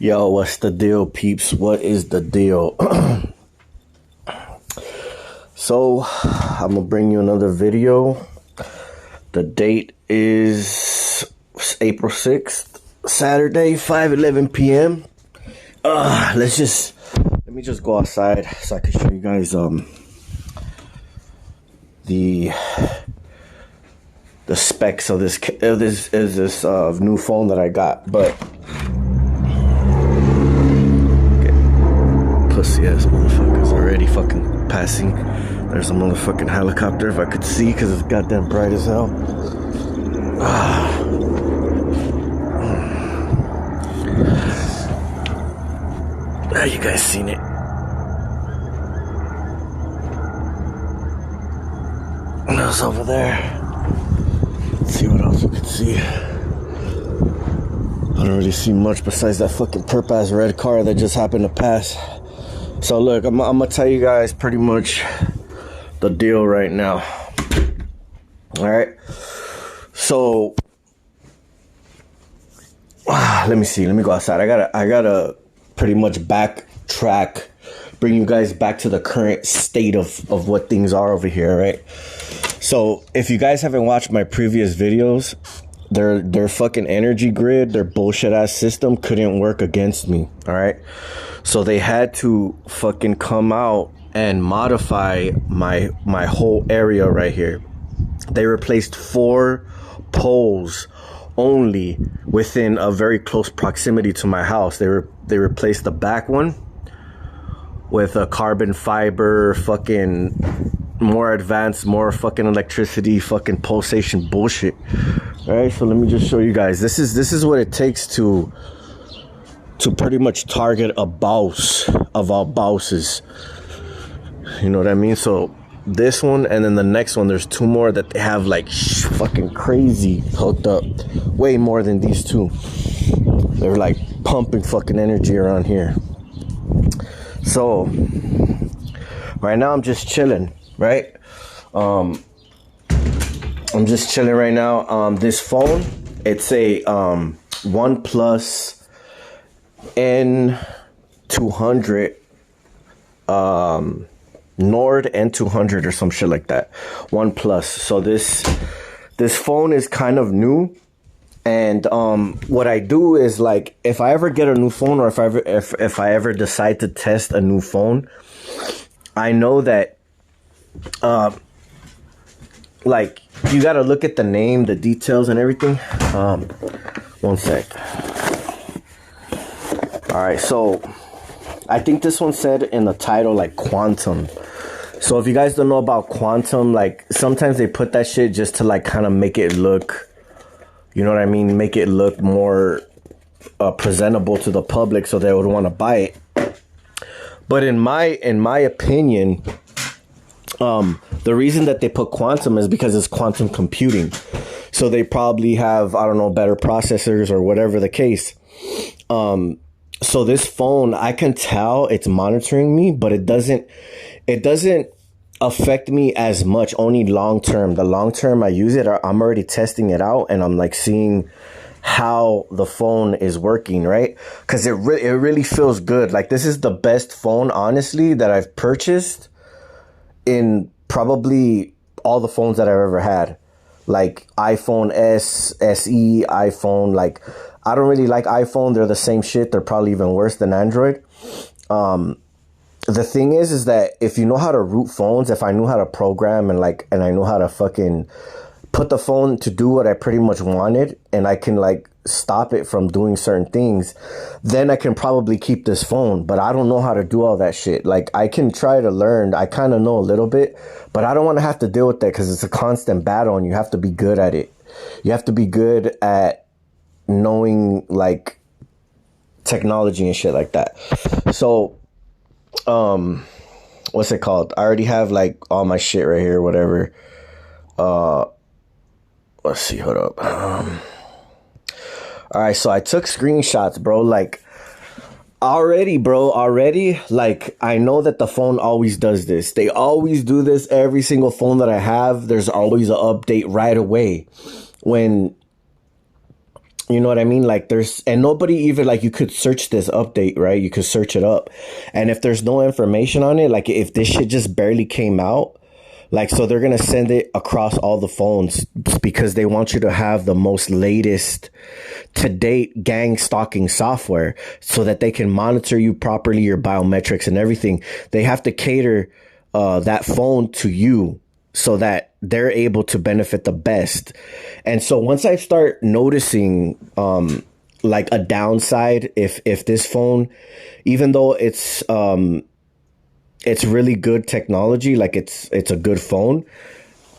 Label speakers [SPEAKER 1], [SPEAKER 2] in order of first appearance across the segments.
[SPEAKER 1] Yo, what's the deal, peeps? What is the deal? So, I'm gonna bring you another video. The date is April 6th, Saturday, 5:11 p.m. Let me just go outside so I can show you guys the specs of this new phone that I got, but pussy ass motherfuckers already fucking passing. There's a motherfucking helicopter if I could see, because it's goddamn bright as hell. You guys seen it? What else over there? Let's see what else we can see. I don't really see much besides that fucking perp ass red car that just happened to pass. So look, I'm gonna tell you guys pretty much the deal right now. Alright. So let me see. Let me go outside. I gotta pretty much backtrack, bring you guys back to the current state of what things are over here, right? So if you guys haven't watched my previous videos, their fucking energy grid, their bullshit ass system couldn't work against me. All right. So they had to fucking come out and modify my whole area right here. They replaced 4 poles only within a very close proximity to my house. They replaced the back one with a carbon fiber, fucking more advanced, more fucking electricity, fucking pulsation bullshit. All right, so let me just show you guys. This is what it takes to pretty much target a boss of all bosses. You know what I mean? So this one and then the next one, there's 2 more that they have like fucking crazy hooked up, way more than these 2. They're like pumping fucking energy around here. So right now I'm just chilling, right? I'm just chilling right now. This phone, it's a OnePlus N200 Nord N200 or some shit like that. OnePlus. So this phone is kind of new, and what I do is, like, if I ever get a new phone, or if I ever decide to test a new phone, I know that like, you gotta look at the name, the details, and everything. One sec. All right, so I think this one said in the title like quantum. So if you guys don't know about quantum, like, sometimes they put that shit just to like kind of make it look, you know what I mean, make it look more presentable to the public, so they would want to buy it. But in my opinion, the reason that they put quantum is because it's quantum computing. So they probably have, I don't know, better processors or whatever the case. So this phone, I can tell it's monitoring me, but it doesn't affect me as much, only long term. The long term I use it, I'm already testing it out, and I'm like seeing how the phone is working, right? Because it really feels good. Like, this is the best phone, honestly, that I've purchased in probably all the phones that I've ever had. Like iPhone S, SE, iPhone, like, I don't really like iPhone. They're the same shit. They're probably even worse than Android. The thing is that if you know how to root phones, if I knew how to program and I know how to fucking put the phone to do what I pretty much wanted, and I can like stop it from doing certain things, then I can probably keep this phone. But I don't know how to do all that shit. Like, I can try to learn. I kind of know a little bit, but I don't want to have to deal with that, because it's a constant battle, and you have to be good at it. You have to be good at knowing like technology and shit like that. So what's it called? I already have like all my shit right here, whatever. Let's see, hold up. All right, so I took screenshots, bro. Like, already, like, I know that the phone always does this. They always do this. Every single phone that I have, there's always an update right away when You know what I mean? Like and nobody even, like, you could search this update, right? You could search it up. And if there's no information on it, like if this shit just barely came out, like, so they're going to send it across all the phones because they want you to have the most latest to date gang stalking software so that they can monitor you properly, your biometrics and everything. They have to cater that phone to you so that they're able to benefit the best. And so once I start noticing like a downside, if this phone, even though it's really good technology, like it's a good phone,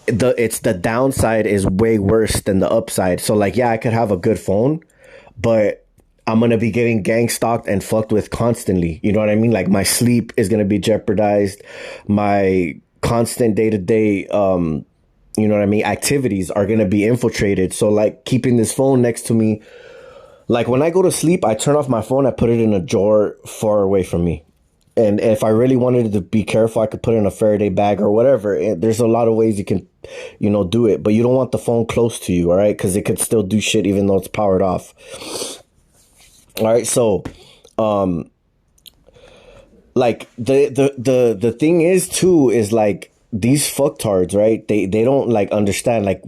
[SPEAKER 1] the downside is way worse than the upside. So like, yeah, I could have a good phone, but I'm going to be getting gang stalked and fucked with constantly. You know what I mean? Like my sleep is going to be jeopardized. My constant day-to-day, you know what I mean, activities are going to be infiltrated. So like keeping this phone next to me, like when I go to sleep, I turn off my phone, I put it in a drawer far away from me. And if I really wanted to be careful, I could put it in a Faraday bag or whatever. There's a lot of ways you can, you know, do it. But you don't want the phone close to you, all right? Because it could still do shit even though it's powered off. All right, so, like, the thing is, too, is, like, these fucktards, right? They don't like understand, like,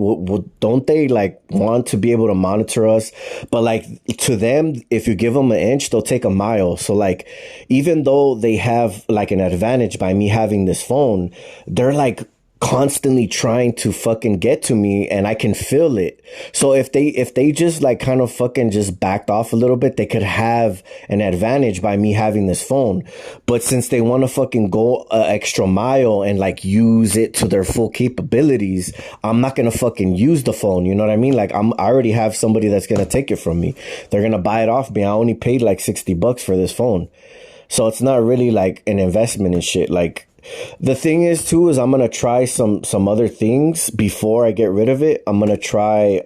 [SPEAKER 1] don't they like want to be able to monitor us? But like to them, if you give them an inch, they'll take a mile. So like, even though they have like an advantage by me having this phone, they're like constantly trying to fucking get to me, and I can feel it. So if they just like kind of fucking just backed off a little bit, they could have an advantage by me having this phone. But since they want to fucking go an extra mile and like use it to their full capabilities, I'm not gonna fucking use the phone. You know what I mean? Like I already have somebody that's gonna take it from me. They're gonna buy it off me. I only paid like $60 for this phone, so it's not really like an investment and shit. Like, the thing is, too, is I'm going to try some other things before I get rid of it. I'm going to try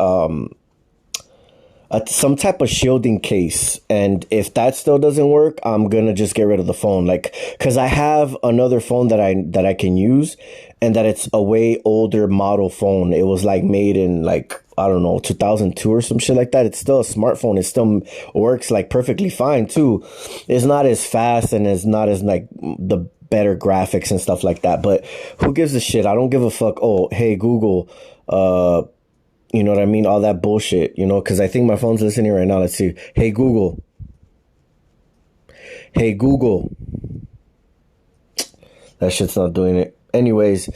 [SPEAKER 1] some type of shielding case. And if that still doesn't work, I'm going to just get rid of the phone. Like, because I have another phone that I can use, and that it's a way older model phone. It was like made in like, I don't know, 2002 or some shit like that. It's still a smartphone. It still works like perfectly fine, too. It's not as fast and it's not as like the better graphics and stuff like that, but who gives a shit? I don't give a fuck. Oh, hey Google, you know what I mean, all that bullshit, you know, because I think my phone's listening right now. Let's see. Hey Google, that shit's not doing it. Anyways,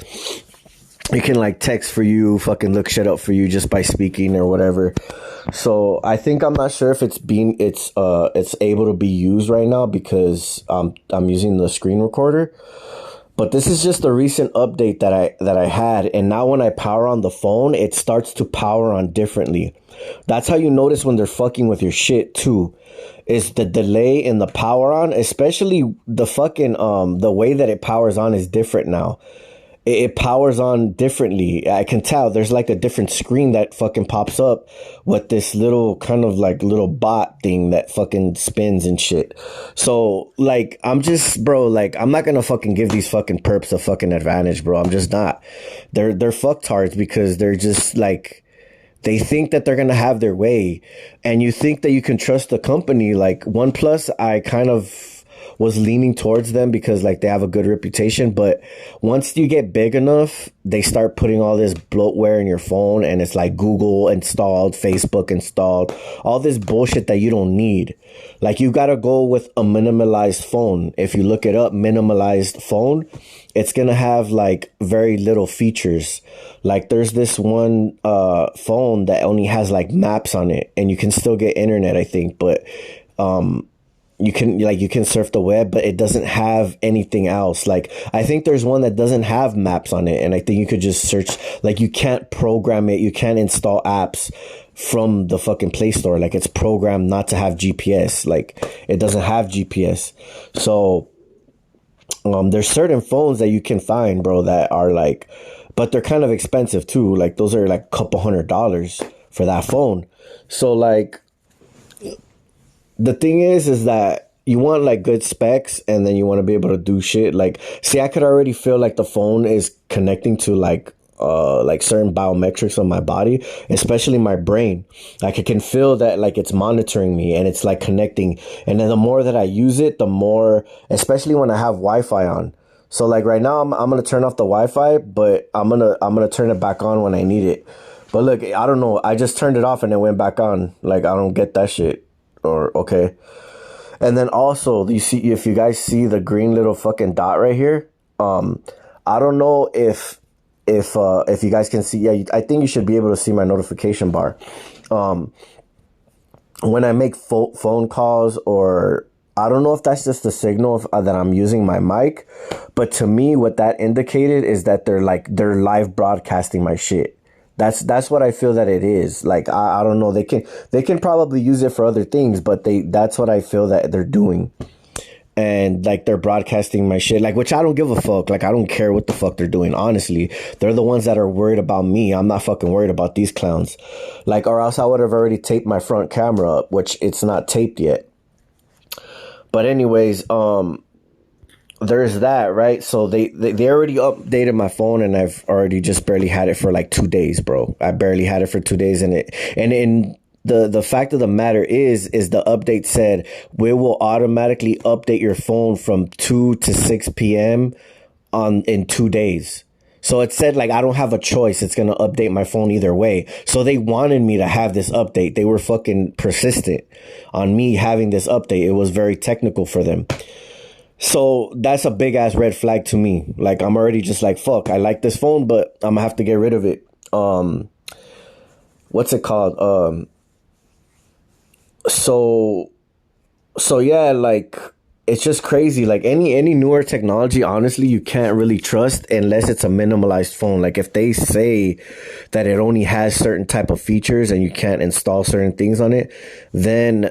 [SPEAKER 1] you can like text for you, fucking look shit up for you just by speaking or whatever. So I think, I'm not sure if it's able to be used right now because I'm using the screen recorder. But this is just a recent update that I had, and now when I power on the phone, it starts to power on differently. That's how you notice when they're fucking with your shit too, is the delay in the power on, especially the fucking the way that it powers on is different now. It powers on differently. I can tell there's like a different screen that fucking pops up with this little kind of like little bot thing that fucking spins and shit. So like, I'm just, bro, like, I'm not gonna fucking give these fucking perps a fucking advantage, bro. I'm just not. They're fucktards because they're just like, they think that they're gonna have their way, and you think that you can trust the company. Like OnePlus, I kind of was leaning towards them because like they have a good reputation, but once you get big enough, they start putting all this bloatware in your phone, and it's like Google installed, Facebook installed, all this bullshit that you don't need. Like, you gotta go with a minimalized phone. If you look it up, minimalized phone, it's gonna have like very little features. Like, there's this one phone that only has like maps on it, and you can still get internet, I think, but you can surf the web, but it doesn't have anything else. Like, I think there's one that doesn't have maps on it, and I think you could just search. Like, you can't program it, you can't install apps from the fucking Play Store. Like, it's programmed not to have GPS. Like, it doesn't have GPS. So there's certain phones that you can find, bro, that are like, but they're kind of expensive too. Like, those are like a couple $100 for that phone. So like, the thing is that you want like good specs, and then you want to be able to do shit. Like, see, I could already feel like the phone is connecting to like like certain biometrics on my body, especially my brain. Like I can feel that like it's monitoring me and it's like connecting. And then the more that I use it, the more, especially when I have Wi-Fi on. So like right now, I'm gonna turn off the Wi-Fi, but I'm gonna turn it back on when I need it. But look, I don't know. I just turned it off and it went back on. Like I don't get that shit. Or okay. And then also, you see, if you guys see the green little fucking dot right here, I don't know if you guys can see. Yeah, I think you should be able to see my notification bar. When I make phone calls, or I don't know if that's just the signal that I'm using my mic, but to me, what that indicated is that they're live broadcasting my shit. That's what I feel that it is. Like I don't know. They can probably use it for other things, but that's what I feel that they're doing. And like they're broadcasting my shit, like, which I don't give a fuck. Like I don't care what the fuck they're doing. Honestly, they're the ones that are worried about me. I'm not fucking worried about these clowns. Like, or else I would have already taped my front camera up, which it's not taped yet. But anyways, there's that, right? So they already updated my phone, and I've already just barely had it for like 2 days, bro. I barely had it for 2 days, and the fact of the matter is the update said we will automatically update your phone from 2 to 6 p.m. in 2 days. So it said like I don't have a choice. It's gonna update my phone either way. So they wanted me to have this update. They were fucking persistent on me having this update. It was very technical for them. So that's a big ass red flag to me. Like I'm already just like, fuck, I like this phone, but I'm gonna have to get rid of it. What's it called? So yeah, like it's just crazy. Like any newer technology, honestly, you can't really trust unless it's a minimalized phone. Like if they say that it only has certain type of features and you can't install certain things on it, then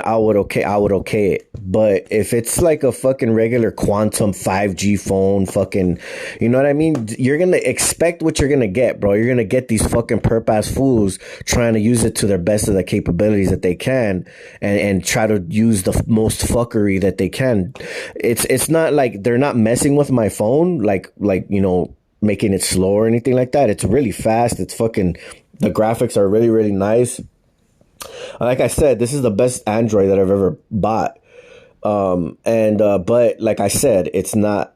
[SPEAKER 1] I would okay it. But if it's like a fucking regular quantum 5G phone, fucking, you know what I mean? You're gonna expect what you're gonna get, bro. You're gonna get these fucking perp-ass fools trying to use it to their best of the capabilities that they can, and try to use the most fuckery that they can. It's not like they're not messing with my phone, like you know, making it slow or anything like that. It's really fast. It's fucking, the graphics are really, really nice. Like I said, this is the best Android that I've ever bought. But like I said, it's not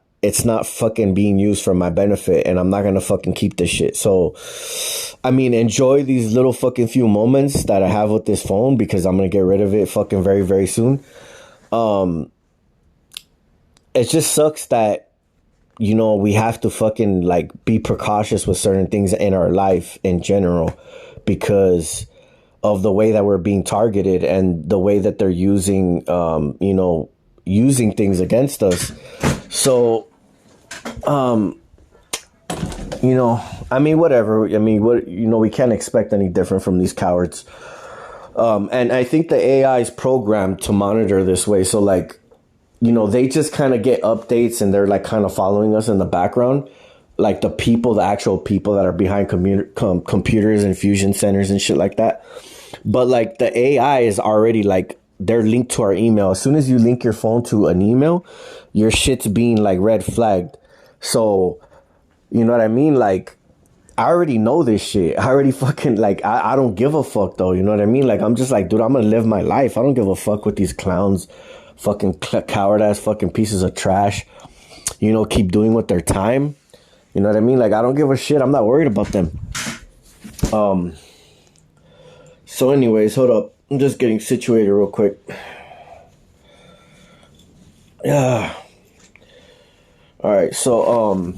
[SPEAKER 1] fucking being used for my benefit, and I'm not gonna fucking keep this shit. So, I mean, enjoy these little fucking few moments that I have with this phone, because I'm gonna get rid of it fucking very, very soon. It just sucks that, you know, we have to fucking like be precautious with certain things in our life in general, because of the way that we're being targeted and the way that they're using, you know, using things against us. So, you know, I mean, whatever. I mean, what, you know, we can't expect any different from these cowards. And I think the AI is programmed to monitor this way. So like, you know, they just kind of get updates and they're like kind of following us in the background. Like the actual people that are behind computers and fusion centers and shit like that. But like the AI is already like, they're linked to our email. As soon as you link your phone to an email, your shit's being like red flagged. So, you know what I mean? Like, I already know this shit. I already fucking, like, I don't give a fuck though. You know what I mean? Like, I'm just like, dude, I'm gonna live my life. I don't give a fuck what these clowns, fucking coward ass fucking pieces of trash, you know, keep doing with their time. You know what I mean? Like, I don't give a shit. I'm not worried about them. So anyways, hold up. I'm just getting situated real quick. Yeah. All right. So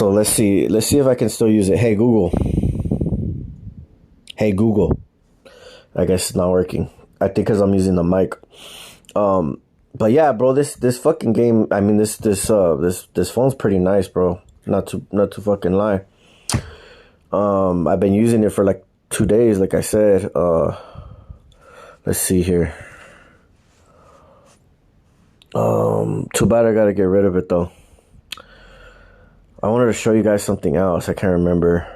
[SPEAKER 1] let's see if I can still use it. Hey Google. Hey Google. I guess it's not working. I think because I'm using the mic. But yeah, bro, this fucking game. I mean, this phone's pretty nice, bro. Not to fucking lie. I've been using it for like 2 days, like I said. Let's see here. Too bad I gotta get rid of it though. I wanted to show you guys something else. I can't remember.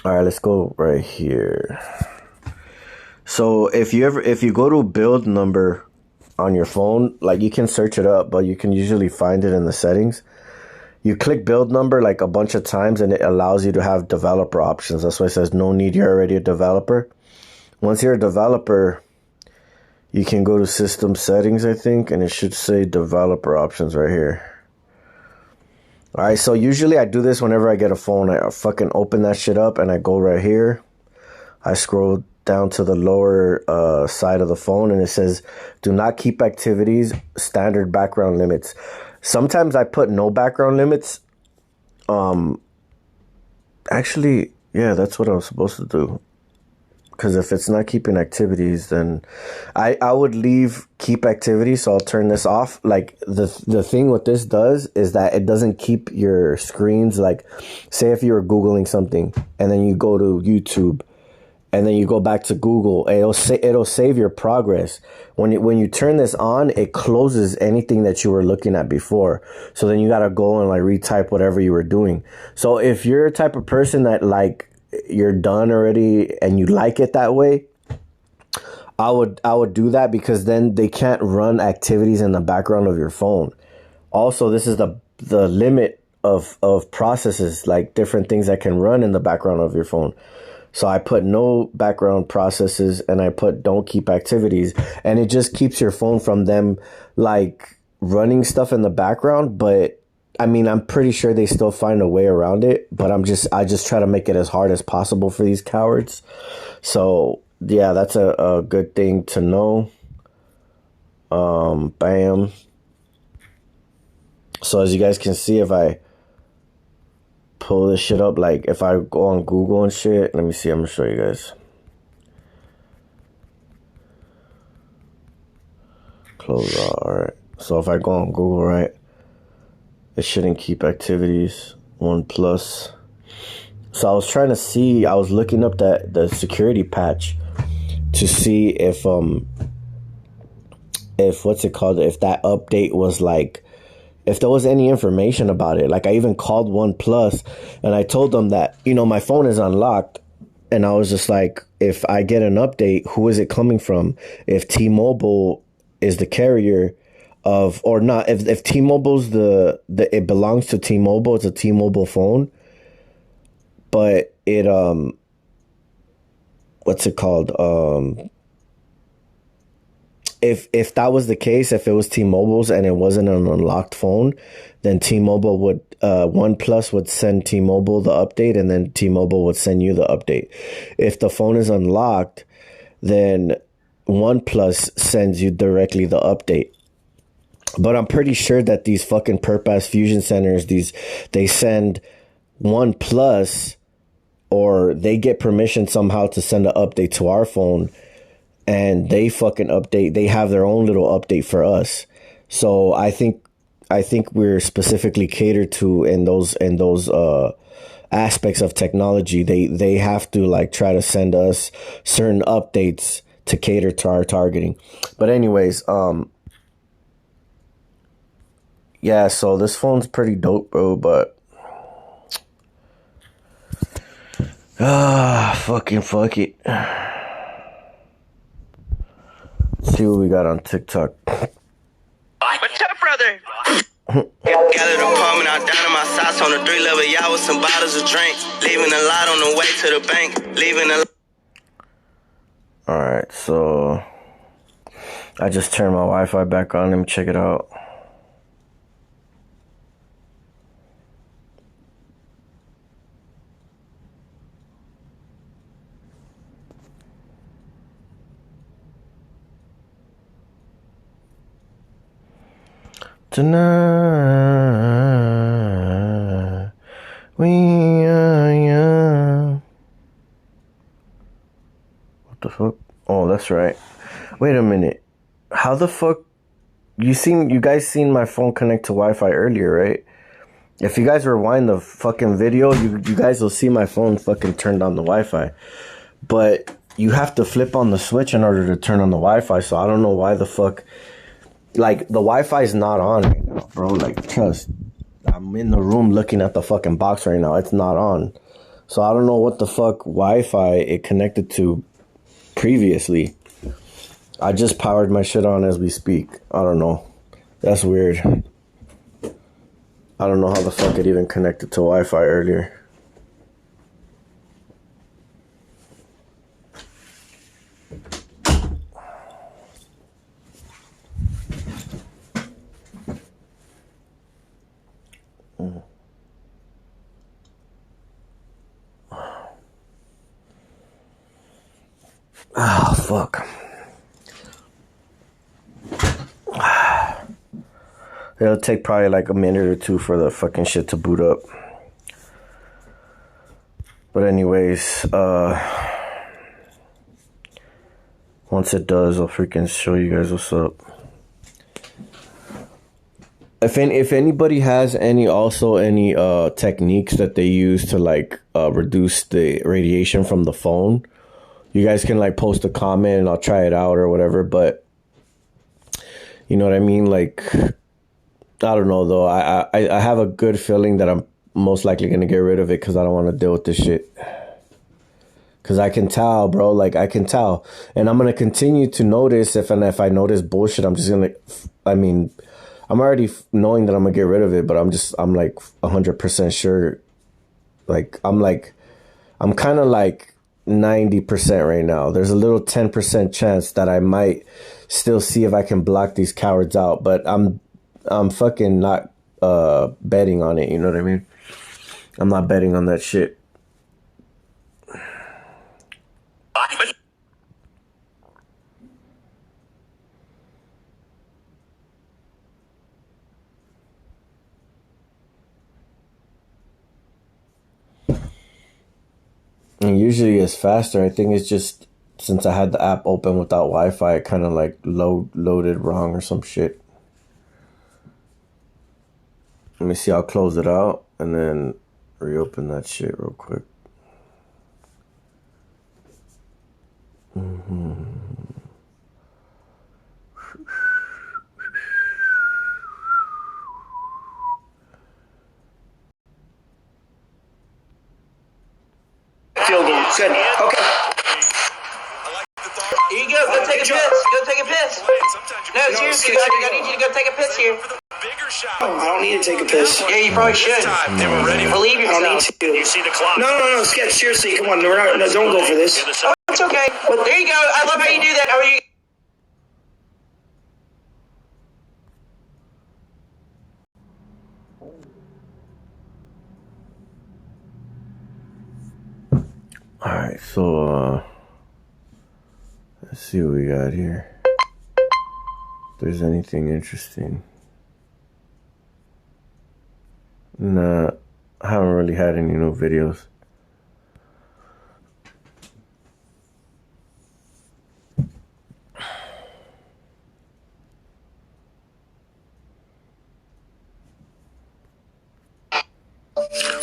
[SPEAKER 1] All right, let's go right here. So if you go to build number on your phone, like you can search it up, but you can usually find it in the settings. You click build number like a bunch of times and it allows you to have developer options. That's why it says no need, you're already a developer. Once you're a developer, you can go to system settings, I think, and it should say developer options right here. All right, so usually I do this whenever I get a phone. I fucking open that shit up and I go right here. I scroll down to the lower side of the phone and it says, do not keep activities, standard background limits. Sometimes I put no background limits. Actually, yeah, that's what I was supposed to do. Because if it's not keeping activities, then I would leave keep activities. So I'll turn this off. Like the thing what this does is that it doesn't keep your screens. Like say if you were Googling something and then you go to YouTube and then you go back to Google, it'll save your progress. When you turn this on, it closes anything that you were looking at before. So then you got to go and like retype whatever you were doing. So if you're a type of person that like you're done already and you like it that way, I would do that, because then they can't run activities in the background of your phone. Also, this is the limit of processes, like different things that can run in the background of your phone. So I put no background processes and I put don't keep activities, and it just keeps your phone from them like running stuff in the background. But I mean, I'm pretty sure they still find a way around it, but I just try to make it as hard as possible for these cowards. So yeah, that's a good thing to know. Bam. So as you guys can see, if I pull this shit up, like if I go on Google and shit, let me see, I'm gonna show you guys. Close out. All right. So if I go on Google, right, it shouldn't keep activities. OnePlus. So I was trying to see, I was looking up the security patch to see if what's it called, if that update was like, if there was any information about it. Like I even called OnePlus and I told them that, you know, my phone is unlocked, and I was just like, if I get an update, who is it coming from? If T-Mobile is the carrier of, or not, if T-Mobile's it belongs to T-Mobile, it's a T-Mobile phone, but it what's it called, if that was the case, if it was T-Mobile's and it wasn't an unlocked phone, then T-Mobile would OnePlus would send T-Mobile the update, and then T-Mobile would send you the update. If the phone is unlocked, then OnePlus sends you directly the update. But I'm pretty sure that these fucking perp-ass fusion centers, they send OnePlus, or they get permission somehow to send an update to our phone, and they fucking update. They have their own little update for us. So I think we're specifically catered to in those aspects of technology. They have to like try to send us certain updates to cater to our targeting. But anyways, yeah, so this phone's pretty dope, bro, but fucking fuck it. Let's see what we got on TikTok.
[SPEAKER 2] What's up, brother? Got an apartment out down in my sauce on the 3-level yacht with some bottles of drink. Leaving a lot on the way to the bank. Leaving a.
[SPEAKER 1] Alright, so I just turned my Wi-Fi back on. Let me check it out. Tonight we are young. What the fuck? Oh, that's right. Wait a minute. How the fuck? You guys seen my phone connect to Wi-Fi earlier, right? If you guys rewind the fucking video, you guys will see my phone fucking turned on the Wi-Fi. But you have to flip on the switch in order to turn on the Wi-Fi, so I don't know why the fuck. Like, the Wi-Fi is not on right now, bro. Like, trust. I'm in the room looking at the fucking box right now. It's not on. So I don't know what the fuck Wi-Fi it connected to previously. I just powered my shit on as we speak. I don't know. That's weird. I don't know how the fuck it even connected to Wi-Fi earlier. Oh, fuck. It'll take probably like a minute or two for the fucking shit to boot up. But anyways, once it does, I'll freaking show you guys what's up. If anybody has any techniques that they use to like reduce the radiation from the phone, you guys can like post a comment and I'll try it out or whatever. But you know what I mean? Like, I don't know though. I have a good feeling that I'm most likely gonna get rid of it because I don't want to deal with this shit. Because I can tell, bro. Like, I can tell. And I'm going to continue to notice if I notice bullshit, I'm just going to... I mean, I'm already knowing that I'm going to get rid of it, but I'm like 100% sure. Like, I'm kind of like 90% right now. There's a little 10% chance that I might still see if I can block these cowards out. But I'm fucking not betting on it. You know what I mean? I'm not betting on that shit. And usually it's faster. I think it's just since I had the app open without Wi-Fi, it kind of like loaded wrong or some shit. Let me see. I'll close it out and then reopen that shit real quick.
[SPEAKER 3] Field goal. Good. Okay.
[SPEAKER 2] Here you go. Go take a piss. Go take a piss. No, seriously, I need you to go take a piss here.
[SPEAKER 3] Oh, I don't need to take a piss.
[SPEAKER 2] Yeah, you probably should.
[SPEAKER 4] They were ready.
[SPEAKER 2] Believe
[SPEAKER 3] I don't need
[SPEAKER 2] yourself.
[SPEAKER 3] to.
[SPEAKER 4] You see the clock.
[SPEAKER 3] No, Sketch. Seriously, come on. No, don't go for this.
[SPEAKER 2] Oh, it's okay. Well, there you go. I love how you do that. How are you?
[SPEAKER 1] Alright, so let's see what we got here. If there's anything interesting. Nah, I haven't really had any new videos.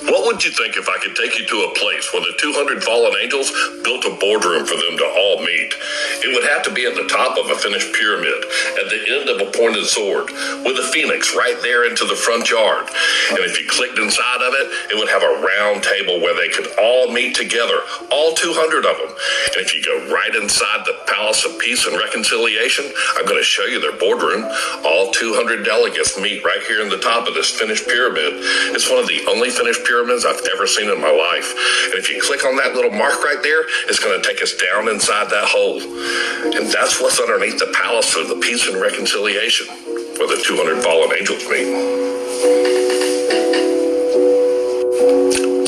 [SPEAKER 5] What would you think if I could take you to a place where the 200 fallen angels built a boardroom for them to all meet? It would have to be at the top of a finished pyramid, at the end of a pointed sword, with a phoenix right there into the front yard. And if you clicked inside of it, it would have a round table where they could all meet together, all 200 of them. And if you go right inside the Palace of Peace and Reconciliation, I'm going to show you their boardroom. All 200 delegates meet right here in the top of this finished pyramid. It's one of the only finished pyramids I've ever seen in my life. And if you click on that little mark right there, it's going to take us down inside that hole. And that's what's underneath the Palace of the Peace and Reconciliation, where the 200 fallen angels meet.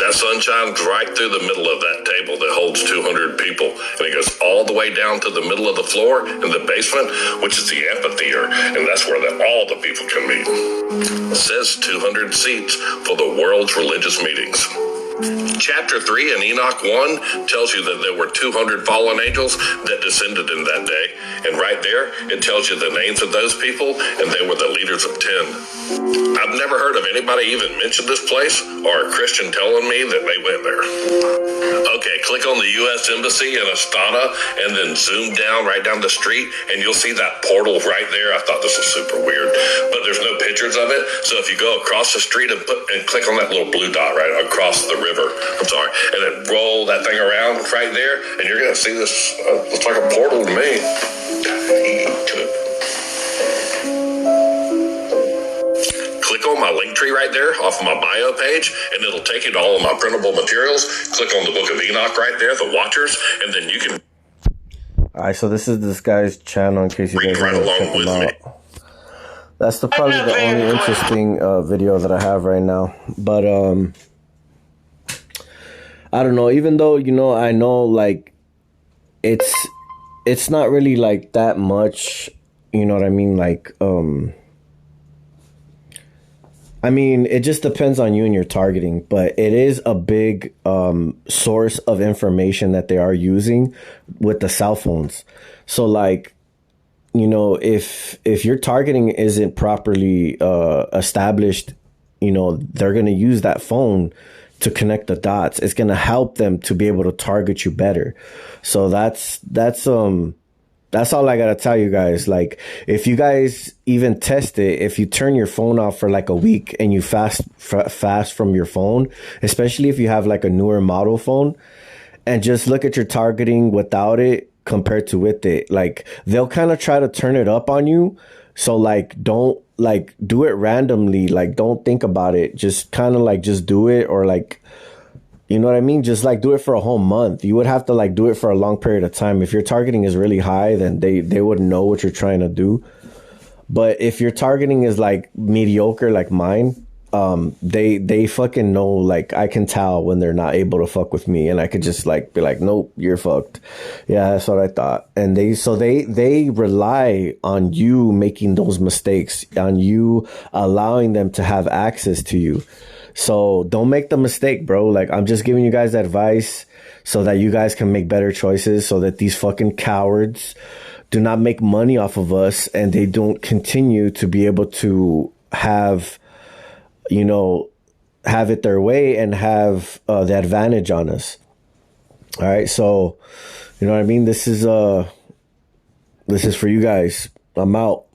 [SPEAKER 5] That sun shines right through the middle of that table that holds 200 people, and it goes all the way down to the middle of the floor in the basement, which is the amphitheater, and that's where all the people can meet. It says 200 seats for the world's religious meetings. Chapter 3 in Enoch 1 tells you that there were 200 fallen angels that descended in that day. And right there, it tells you the names of those people, and they were the leaders of 10. I've never heard of anybody even mention this place or a Christian telling me that they went there. Okay, click on the U.S. Embassy in Astana and then zoom down right down the street, and you'll see that portal right there. I thought this was super weird, but there's no pictures of it. So if you go across the street and click on that little blue dot right across the river, river. I'm sorry. And then roll that thing around right there, and you're going to see this. Looks like a portal to me. Click on my link tree right there off of my bio page, and it'll take you to all of my printable materials. Click on the Book of Enoch right there, the Watchers, and then you can.
[SPEAKER 1] All right, so this is this guy's channel in case you guys want to check him out. That's probably the only interesting video that I have right now. But I don't know. Even though, you know, I know like it's not really like that much. You know what I mean? Like I mean, it just depends on you and your targeting, but it is a big source of information that they are using with the cell phones. So like, you know, if your targeting isn't properly established, you know, they're going to use that phone to connect the dots. It's going to help them to be able to target you better. So that's all I got to tell you guys. Like, if you guys even test it, if you turn your phone off for like a week and you fast from your phone, especially if you have like a newer model phone, and just look at your targeting without it compared to with it, like they'll kind of try to turn it up on you. So like, don't like do it randomly. Like, don't think about it. Just kind of like just do it, or like, you know what I mean? Just like do it for a whole month. You would have to like do it for a long period of time. If your targeting is really high, then they wouldn't know what you're trying to do. But if your targeting is like mediocre, like mine, they fucking know. Like, I can tell when they're not able to fuck with me, and I could just like be like, nope, you're fucked. Yeah, that's what I thought. And they rely on you making those mistakes, on you allowing them to have access to you. So don't make the mistake, bro. Like, I'm just giving you guys advice so that you guys can make better choices, so that these fucking cowards do not make money off of us, and they don't continue to be able to have, you know, have it their way and have the advantage on us. All right. So, you know what I mean? This is for you guys. I'm out.